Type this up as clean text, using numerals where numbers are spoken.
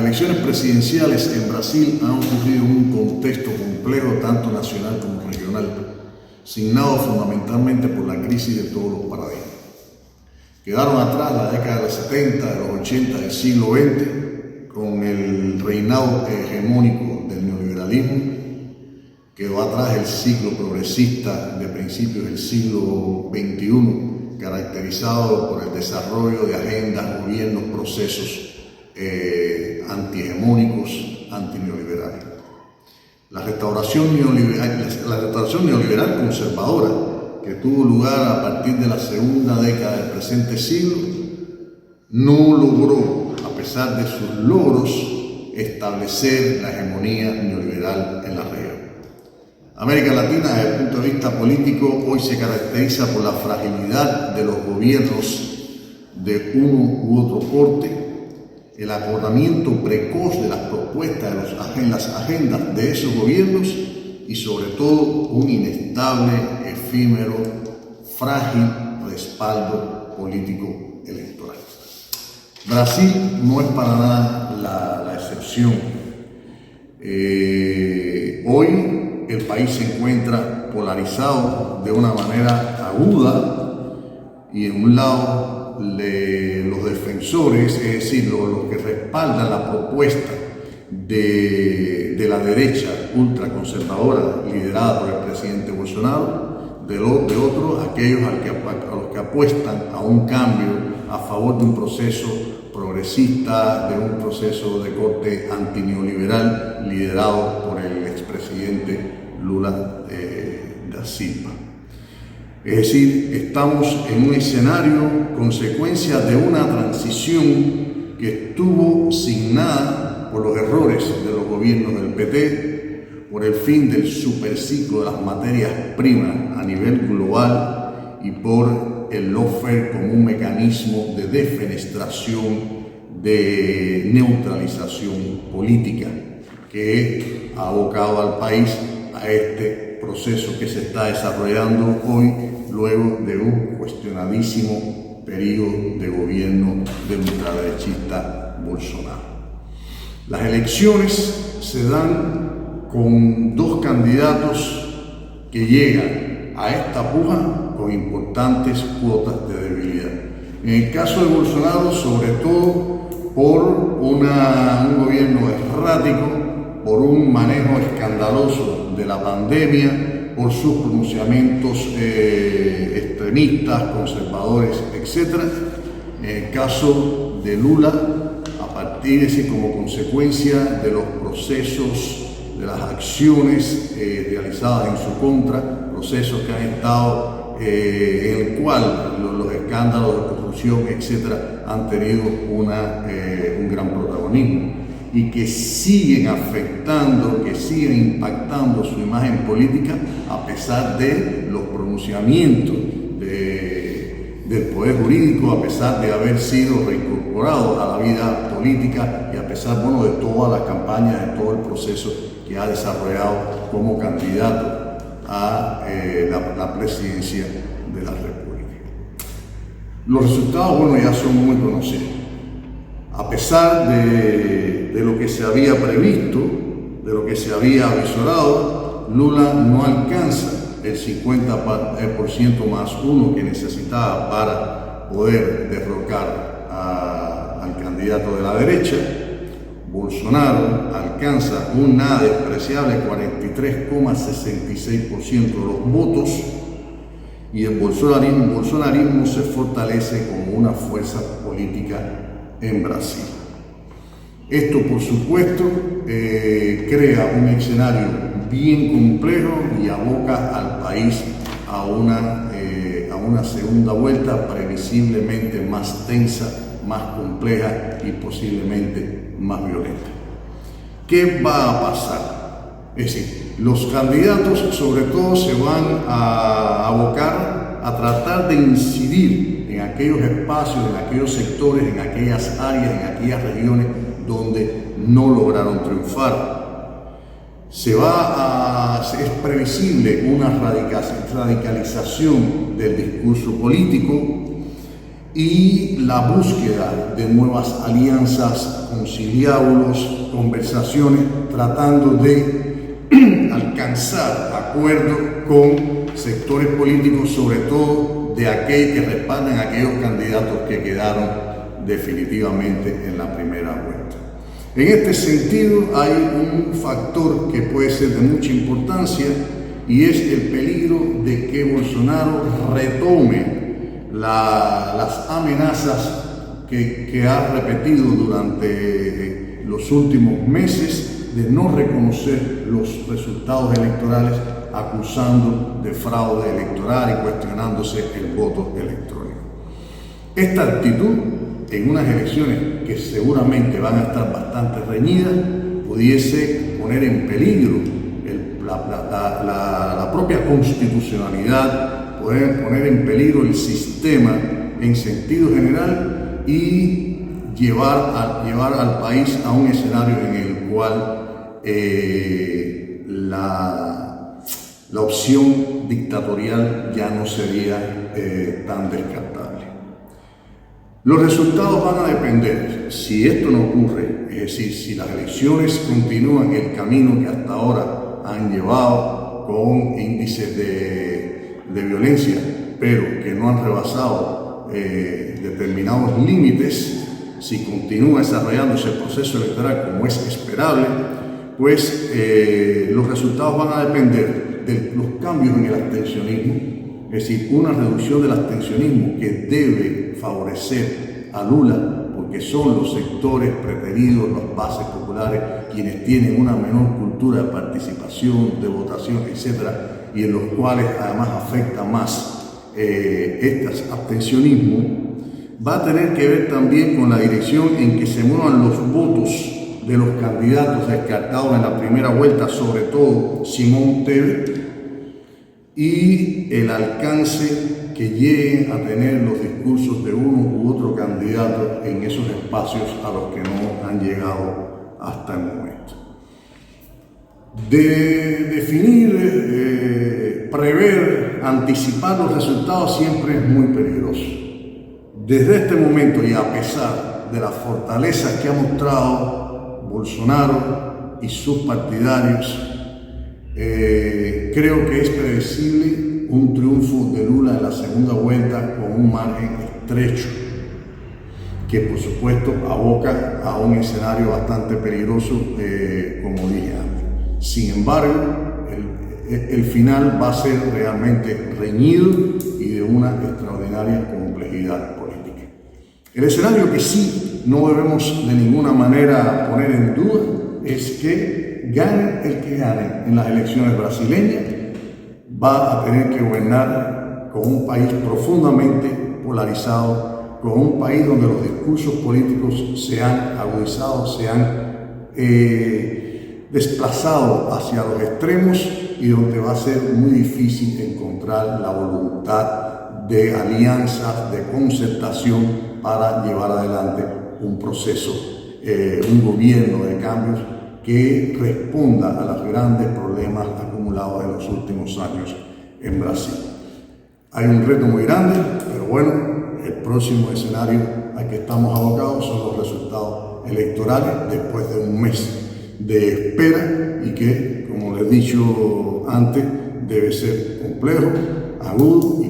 elecciones presidenciales en Brasil han ocurrido en un contexto complejo, tanto nacional como regional, signado fundamentalmente por la crisis de todos los paradigmas. Quedaron atrás la década de los 70, de los 80 del siglo XX, con el reinado hegemónico del neoliberalismo. Quedó atrás el ciclo progresista de principios del siglo XXI, caracterizado por el desarrollo de agendas, gobiernos, procesos antihegemónicos, antineoliberales. La restauración neoliberal conservadora, que tuvo lugar a partir de la segunda década del presente siglo, no logró, a pesar de sus logros, establecer la hegemonía neoliberal en la región. América Latina, desde el punto de vista político, hoy se caracteriza por la fragilidad de los gobiernos de uno u otro corte, el acordamiento precoz de las propuestas de las agendas de esos gobiernos y sobre todo un inestable, efímero, frágil respaldo político electoral. Brasil no es para nada la excepción. Hoy el país se encuentra polarizado de una manera aguda y en un lado los defensores, es decir, los que respaldan la propuesta de la derecha ultraconservadora liderada por el presidente Bolsonaro, de otros aquellos a los que apuestan a un cambio a favor de un proceso progresista, de un proceso de corte antineoliberal liderado por el expresidente Lula da Silva. Es decir, estamos en un escenario consecuencia de una transición que estuvo signada por los errores de los gobiernos del PT, por el fin del superciclo de las materias primas a nivel global y por el lawfare como un mecanismo de defenestración, de neutralización política que ha abocado al país a este proceso que se está desarrollando hoy luego de un cuestionadísimo periodo de gobierno del ultraderechista Bolsonaro. Las elecciones se dan con dos candidatos que llegan a esta puja con importantes cuotas de debilidad. En el caso de Bolsonaro, sobre todo por un gobierno errático, por un manejo escandaloso de la pandemia, por sus pronunciamientos extremistas, conservadores, etc. En el caso de Lula, a partir de ese, como consecuencia de los procesos, de las acciones realizadas en su contra, procesos que han estado, en el cual los escándalos de corrupción, etc., han tenido un gran protagonismo y que siguen afectando, que siguen impactando su imagen política a pesar de los pronunciamientos del poder jurídico, a pesar de haber sido reincorporados a la vida política y a pesar, de todas las campañas, de todo el proceso que ha desarrollado como candidato a la presidencia de la República. Los resultados, ya son muy conocidos. A pesar de lo que se había previsto, de lo que se había avisorado, Lula no alcanza el 50% más uno que necesitaba para poder derrocar al candidato de la derecha. Bolsonaro alcanza un nada despreciable 43,66% de los votos y el bolsonarismo se fortalece como una fuerza política en Brasil. Esto, por supuesto, crea un escenario bien complejo y aboca al país a una segunda vuelta previsiblemente más tensa, más compleja y posiblemente más violenta. ¿Qué va a pasar? Es decir, los candidatos sobre todo se van a abocar a tratar de incidir en aquellos espacios, en aquellos sectores, en aquellas áreas, en aquellas regiones donde no lograron triunfar. Es previsible una radicalización del discurso político y la búsqueda de nuevas alianzas, conciliábulos, conversaciones, tratando de alcanzar acuerdos con sectores políticos, sobre todo de aquellos que respaldan a aquellos candidatos que quedaron definitivamente en la primera vuelta. En este sentido, hay un factor que puede ser de mucha importancia y es el peligro de que Bolsonaro retome las amenazas que ha repetido durante los últimos meses de no reconocer los resultados electorales, acusando de fraude electoral y cuestionándose el voto electrónico. Esta actitud en unas elecciones que seguramente van a estar bastante reñidas pudiese poner en peligro la propia constitucionalidad, poner en peligro el sistema en sentido general y llevar al país a un escenario en el cual la opción dictatorial ya no sería tan descartable. Los resultados van a depender, si esto no ocurre, es decir, si las elecciones continúan el camino que hasta ahora han llevado con índices de violencia, pero que no han rebasado determinados límites, si continúa desarrollándose el proceso electoral como es esperable, pues los resultados van a depender de los cambios en el abstencionismo, es decir, una reducción del abstencionismo que debe favorecer a Lula, porque son los sectores preferidos, las bases populares, quienes tienen una menor cultura de participación, de votación, etcétera, y en los cuales además afecta más este abstencionismo. Va a tener que ver también con la dirección en que se muevan los votos de los candidatos descartados en la primera vuelta, sobre todo Simón Tebet, y el alcance que lleguen a tener los discursos de uno u otro candidato en esos espacios a los que no han llegado hasta el momento. De definir, prever, anticipar los resultados siempre es muy peligroso. Desde este momento, y a pesar de las fortalezas que ha mostrado Bolsonaro y sus partidarios, creo que es predecible un triunfo de Lula en la segunda vuelta con un margen estrecho, que por supuesto aboca a un escenario bastante peligroso, como dije antes. Sin embargo, el final va a ser realmente reñido y de una extraordinaria complejidad política. El escenario que sí no debemos de ninguna manera poner en duda es que gane el que gane en las elecciones brasileñas, va a tener que gobernar con un país profundamente polarizado, con un país donde los discursos políticos se han agudizado, se han desplazado hacia los extremos y donde va a ser muy difícil encontrar la voluntad de alianzas, de concertación para llevar adelante un proceso, un gobierno de cambios que responda a los grandes problemas acumulados en los últimos años en Brasil. Hay un reto muy grande, pero bueno, el próximo escenario al que estamos abocados son los resultados electorales después de un mes de espera y que, como les he dicho antes, debe ser complejo, agudo